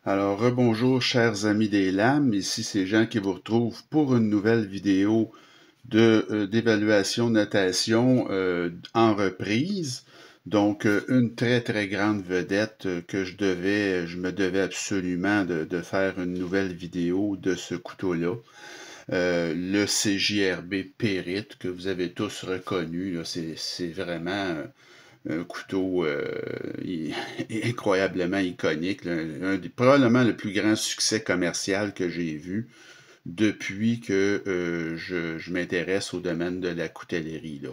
Alors, rebonjour, chers amis des lames. Ici, c'est Jean qui vous retrouve pour une nouvelle vidéo d'évaluation notation en reprise. Donc, une très très grande vedette que je me devais absolument de faire une nouvelle vidéo de ce couteau-là. Le CJRB Périte que vous avez tous reconnu, là, c'est vraiment un couteau incroyablement iconique, là, probablement le plus grand succès commercial que j'ai vu depuis que je m'intéresse au domaine de la coutellerie, là.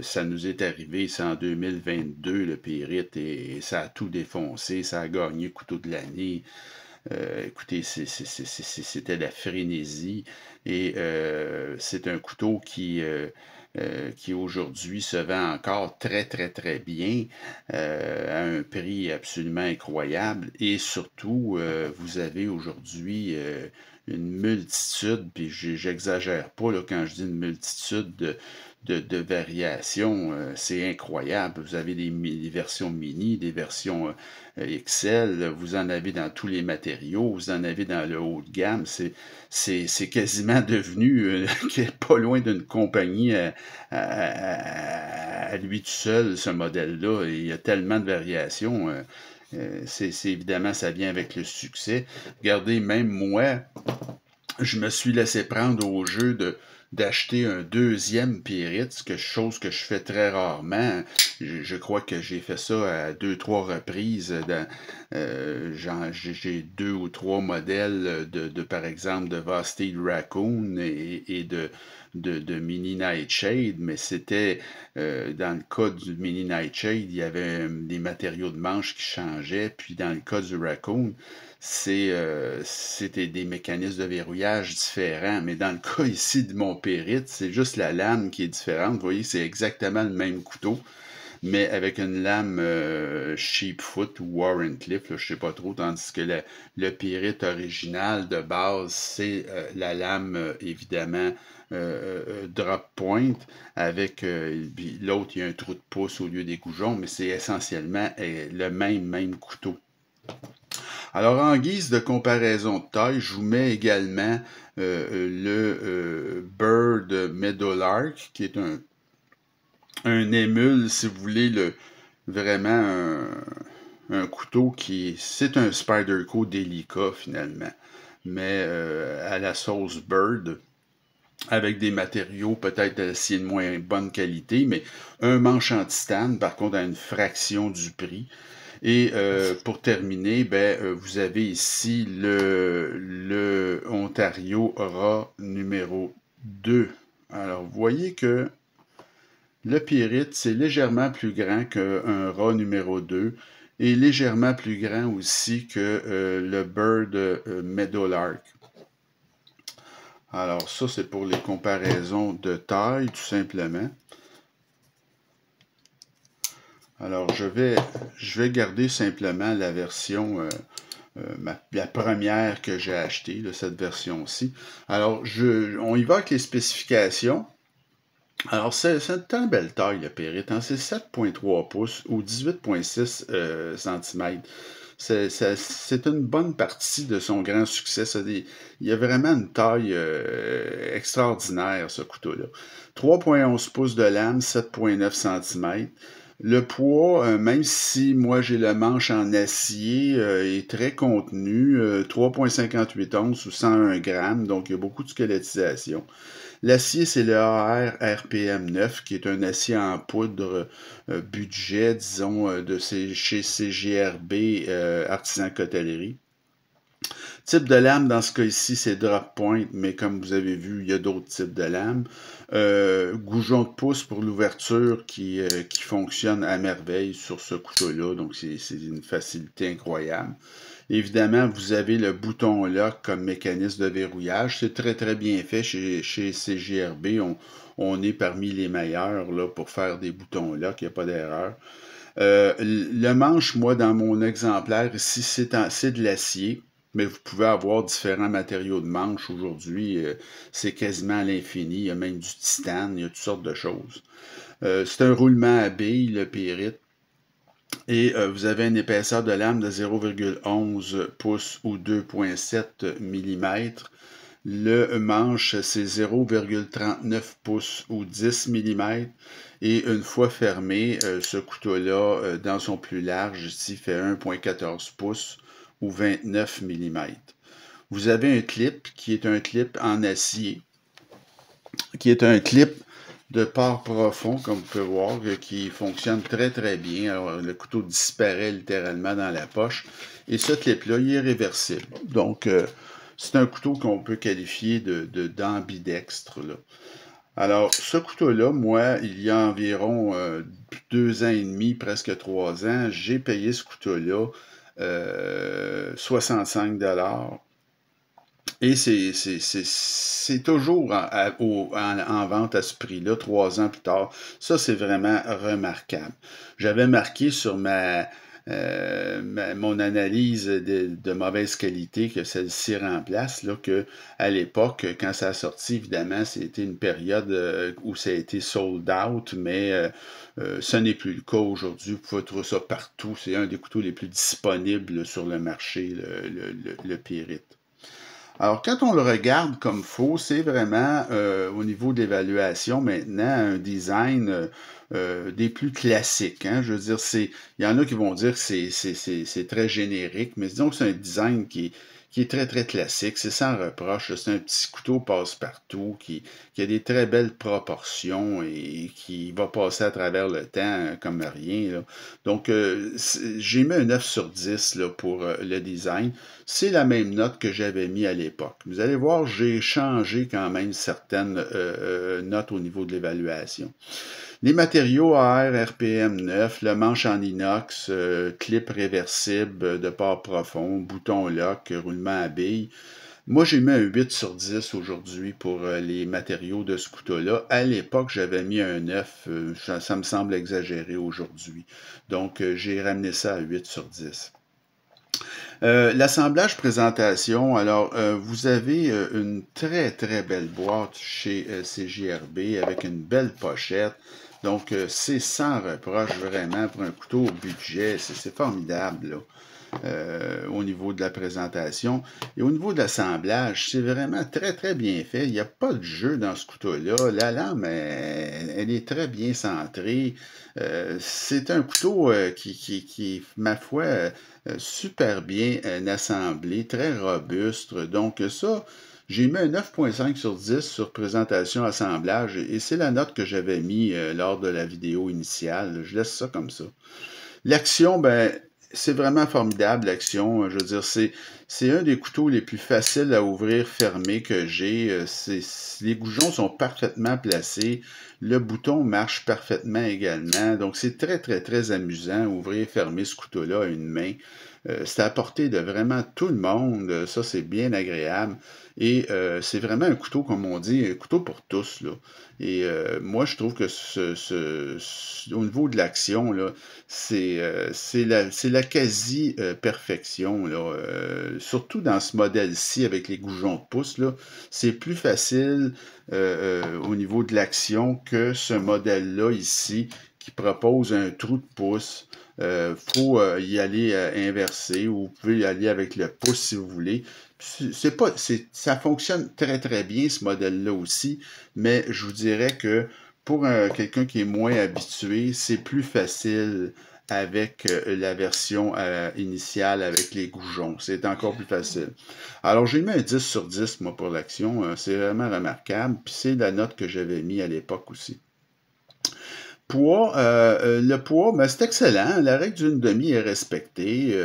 Ça nous est arrivé, c'est en 2022, le Périte, et ça a tout défoncé, ça a gagné couteau de l'année. Écoutez, c'était la frénésie, et c'est un couteau qui aujourd'hui se vend encore très très très bien à un prix absolument incroyable, et surtout vous avez aujourd'hui une multitude, puis j'exagère pas là, quand je dis une multitude de variations, c'est incroyable. Vous avez des versions mini, des versions XL, vous en avez dans tous les matériaux, vous en avez dans le haut de gamme, c'est quasiment devenu pas loin d'une compagnie à lui tout seul, ce modèle-là. Il y a tellement de variations. C'est évidemment, ça vient avec le succès. Regardez, même moi, je me suis laissé prendre au jeu d'acheter un deuxième Pyrrhit, chose que je fais très rarement. Je crois que j'ai fait ça à deux, trois reprises. J'ai deux ou trois modèles par exemple, de Vastid Raccoon et de Mini Nightshade, mais c'était, dans le cas du Mini Nightshade, il y avait des matériaux de manche qui changeaient, puis dans le cas du Raccoon, c'était des mécanismes de verrouillage différents. Mais dans le cas ici de mon Périte, c'est juste la lame qui est différente. Vous voyez, c'est exactement le même couteau, mais avec une lame Sheepfoot ou Warrenclyffe, là, je sais pas trop, tandis que le Pyrrhit original de base, c'est la lame, évidemment, drop point, avec l'autre, il y a un trou de pouce au lieu des goujons, mais c'est essentiellement le même couteau. Alors, en guise de comparaison de taille, je vous mets également le Bird Meadowlark, qui est un émule, si vous voulez, vraiment un couteau c'est un Spyderco délicat finalement, mais à la sauce Bird, avec des matériaux peut-être d'acier de moins bonne qualité, mais un manche en titane, par contre, à une fraction du prix. Et pour terminer, vous avez ici le Ontario Ra numéro 2. Alors, vous voyez que le Pyrrhit, c'est légèrement plus grand qu'un Ra numéro 2 et légèrement plus grand aussi que le Bird Meadowlark. Alors, ça, c'est pour les comparaisons de taille, tout simplement. Alors, je vais garder simplement la version, la première que j'ai achetée, là, cette version-ci. Alors, on y va avec les spécifications. Alors, c'est une belle taille, le Périte, hein? C'est 7,3 pouces ou 18,6 cm. C'est une bonne partie de son grand succès. Il y a vraiment une taille extraordinaire, ce couteau-là. 3,11 pouces de lame, 7,9 cm. Le poids, même si moi j'ai le manche en acier, est très contenu, 3,58 onces ou 101 grammes, donc il y a beaucoup de squelettisation. L'acier, c'est le AR RPM 9, qui est un acier en poudre budget, disons, chez CGRB Artisan Cotellerie. Type de lame, dans ce cas-ci, c'est drop point, mais comme vous avez vu, il y a d'autres types de lames. Goujon de pouce pour l'ouverture qui fonctionne à merveille sur ce couteau-là, donc c'est une facilité incroyable. Évidemment, vous avez le bouton lock comme mécanisme de verrouillage. C'est très très bien fait chez CGRB. On est parmi les meilleurs là, pour faire des boutons lock, il n'y a pas d'erreur. Le manche, moi, dans mon exemplaire ici, c'est de l'acier. Mais vous pouvez avoir différents matériaux de manche aujourd'hui. C'est quasiment à l'infini. Il y a même du titane, il y a toutes sortes de choses. C'est un roulement à billes, le Pyrrhit. Et vous avez une épaisseur de lame de 0,11 pouces ou 2,7 mm. Le manche, c'est 0,39 pouces ou 10 mm. Et une fois fermé, ce couteau-là, dans son plus large, ici, fait 1,14 pouces ou 29 mm. Vous avez un clip qui est un clip en acier, qui est un clip de port profond, comme vous pouvez voir, qui fonctionne très très bien. Alors, le couteau disparaît littéralement dans la poche. Et ce clip-là, il est réversible. Donc, c'est un couteau qu'on peut qualifier d'ambidextre, là. Alors, ce couteau-là, moi, il y a environ 2 ans et demi, presque 3 ans, j'ai payé ce couteau-là 65 $. Et c'est toujours en vente à ce prix-là, 3 ans plus tard. Ça, c'est vraiment remarquable. J'avais marqué sur mon analyse de mauvaise qualité que celle-ci remplace, là, que à l'époque, quand ça a sorti, évidemment, c'était une période où ça a été sold out, mais ce n'est plus le cas aujourd'hui. Vous pouvez trouver ça partout. C'est un des couteaux les plus disponibles sur le marché, le Pyrite. Alors, quand on le regarde comme faux, c'est vraiment au niveau de l'évaluation maintenant un design des plus classiques. Hein? Je veux dire, il y en a qui vont dire que c'est très générique, mais disons que c'est un design qui est très très classique. C'est sans reproche. C'est un petit couteau passe-partout qui a des très belles proportions et qui va passer à travers le temps comme rien, là. Donc, j'ai mis un 9 sur 10 là, pour le design. C'est la même note que j'avais mis à l'époque. Vous allez voir, j'ai changé quand même certaines notes au niveau de l'évaluation. Les matériaux AR RPM 9, le manche en inox, clip réversible de port profond, bouton lock, roulement à billes. Moi, j'ai mis un 8 sur 10 aujourd'hui pour les matériaux de ce couteau-là. À l'époque, j'avais mis un 9. Ça me semble exagéré aujourd'hui. Donc, j'ai ramené ça à 8 sur 10. L'assemblage présentation, alors vous avez une très très belle boîte chez CJRB avec une belle pochette. Donc c'est sans reproche vraiment pour un couteau au budget, c'est formidable là. Au niveau de la présentation. Et au niveau de l'assemblage, c'est vraiment très, très bien fait. Il n'y a pas de jeu dans ce couteau-là. La lame, elle est très bien centrée. C'est un couteau qui, ma foi, super bien assemblé, très robuste. Donc ça, j'ai mis un 9,5 sur 10 sur présentation assemblage et c'est la note que j'avais mis lors de la vidéo initiale. Je laisse ça comme ça. L'action, ben, c'est vraiment formidable, l'action. Je veux dire, c'est un des couteaux les plus faciles à ouvrir, fermer que j'ai. Les goujons sont parfaitement placés. Le bouton marche parfaitement également. Donc, c'est très, très, très amusant, ouvrir, fermer ce couteau-là à une main. C'est à la portée de vraiment tout le monde. Ça, c'est bien agréable. Et c'est vraiment un couteau, comme on dit, un couteau pour tous, là. Et moi, je trouve que au niveau de l'action, là, c'est la quasi-perfection, là. Surtout dans ce modèle-ci, avec les goujons de pouce, là, c'est plus facile au niveau de l'action que ce modèle-là ici, qui propose un trou de pouce. Faut y aller inversé, ou vous pouvez y aller avec le pouce si vous voulez. Ça fonctionne très très bien ce modèle-là aussi, mais je vous dirais que pour quelqu'un qui est moins habitué, c'est plus facile avec la version initiale avec les goujons. C'est encore plus facile. Alors j'ai mis un 10 sur 10 moi pour l'action. C'est vraiment remarquable. Puis c'est la note que j'avais mis à l'époque aussi. Poids, le poids, ben, c'est excellent. La règle d'une demi est respectée,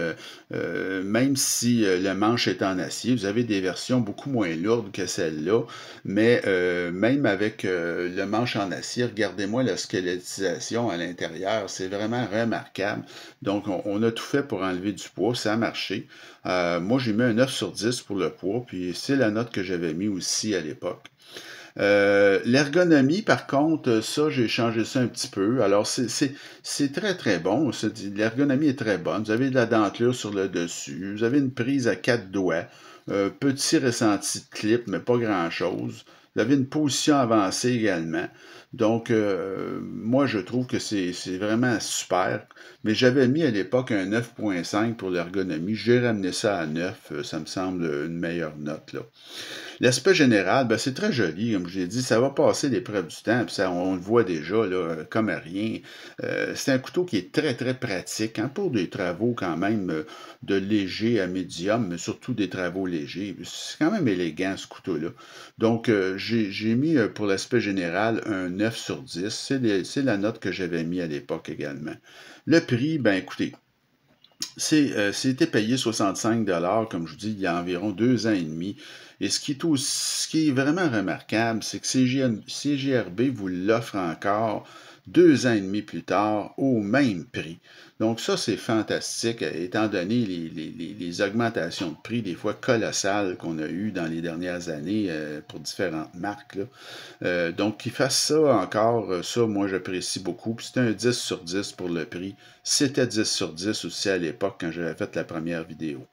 même si le manche est en acier. Vous avez des versions beaucoup moins lourdes que celle-là, mais même avec le manche en acier, regardez-moi la squelettisation à l'intérieur, c'est vraiment remarquable. Donc, on a tout fait pour enlever du poids, ça a marché. Moi, j'ai mis un 9 sur 10 pour le poids, puis c'est la note que j'avais mis aussi à l'époque. L'ergonomie, par contre, ça, j'ai changé ça un petit peu. Alors, c'est très, très bon. L'ergonomie est très bonne. Vous avez de la dentelure sur le dessus. Vous avez une prise à 4 doigts. Petit ressenti de clip, mais pas grand-chose. Vous avez une position avancée également. Donc, moi, je trouve que c'est vraiment super. Mais j'avais mis à l'époque un 9.5 pour l'ergonomie. J'ai ramené ça à 9. Ça me semble une meilleure note, là. L'aspect général, ben, c'est très joli, comme je l'ai dit, ça va passer l'épreuve du temps, puis ça, on le voit déjà, là, comme à rien. C'est un couteau qui est très, très pratique, hein, pour des travaux quand même de léger à médium, mais surtout des travaux légers. C'est quand même élégant, ce couteau-là. Donc, j'ai mis pour l'aspect général un 9 sur 10. C'est la note que j'avais mis à l'époque également. Le prix, ben écoutez, c'était payé 65 comme je vous dis, il y a environ 2 ans et demi. Et ce qui est vraiment remarquable, c'est que CGRB vous l'offre encore 2 ans et demi plus tard au même prix. Donc ça, c'est fantastique, étant donné les augmentations de prix, des fois colossales qu'on a eues dans les dernières années pour différentes marques, là. Donc, qu'ils fassent ça encore, ça, moi, j'apprécie beaucoup. Puis c'était un 10 sur 10 pour le prix. C'était 10 sur 10 aussi à l'époque quand j'avais fait la première vidéo.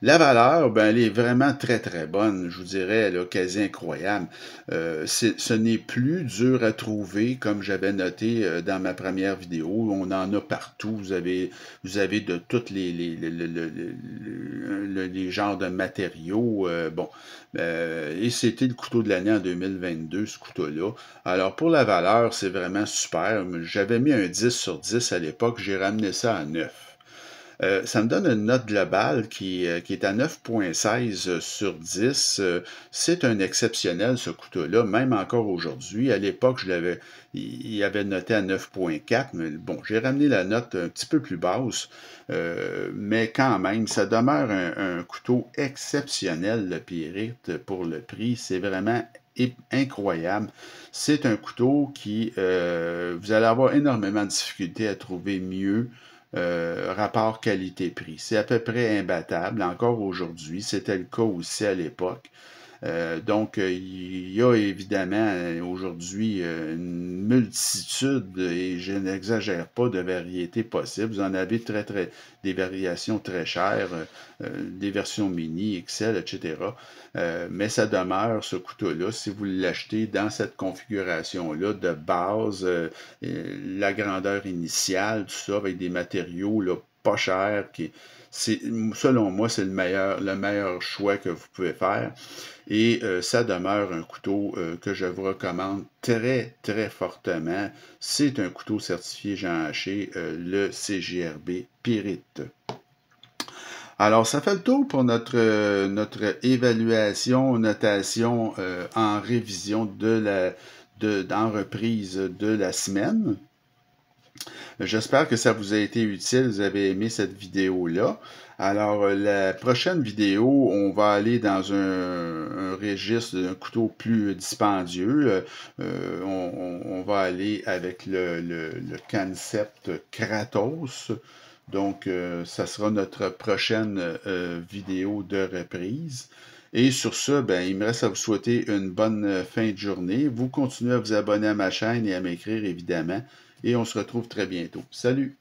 La valeur, ben, elle est vraiment très, très bonne. Je vous dirais, là, quasi incroyable. Ce n'est plus dur à trouver, comme j'avais noté dans ma première vidéo. On en a partout. Vous avez de tous les genres de matériaux. Bon. Et c'était le couteau de l'année en 2022, ce couteau-là. Alors, pour la valeur, c'est vraiment super. J'avais mis un 10 sur 10 à l'époque. J'ai ramené ça à 9. Ça me donne une note globale qui est à 9.16 sur 10. C'est un exceptionnel, ce couteau-là, même encore aujourd'hui. À l'époque, il avait noté à 9.4, mais bon, j'ai ramené la note un petit peu plus basse. Mais quand même, ça demeure un couteau exceptionnel, le Pyrite, pour le prix. C'est vraiment incroyable. C'est un couteau qui, vous allez avoir énormément de difficultés à trouver mieux rapport qualité-prix. C'est à peu près imbattable encore aujourd'hui. C'était le cas aussi à l'époque. Donc, il y a évidemment aujourd'hui une multitude, et je n'exagère pas, de variétés possibles. Vous en avez des variations très chères, des versions mini, XL, etc. Mais ça demeure, ce couteau-là, si vous l'achetez dans cette configuration-là de base, la grandeur initiale, tout ça, avec des matériaux là, pas chers, selon moi, c'est le meilleur choix que vous pouvez faire. Et ça demeure un couteau que je vous recommande très, très fortement. C'est un couteau certifié Jean Haché, le CGRB Pyrite. Alors, ça fait le tour pour notre évaluation, notation en révision en reprise de la semaine. J'espère que ça vous a été utile, vous avez aimé cette vidéo-là. Alors, la prochaine vidéo, on va aller dans un registre d'un couteau plus dispendieux. On va aller avec le concept Kratos. Donc, ça sera notre prochaine vidéo de reprise. Et sur ce, ben, il me reste à vous souhaiter une bonne fin de journée. Vous continuez à vous abonner à ma chaîne et à m'écrire, évidemment. Et on se retrouve très bientôt. Salut!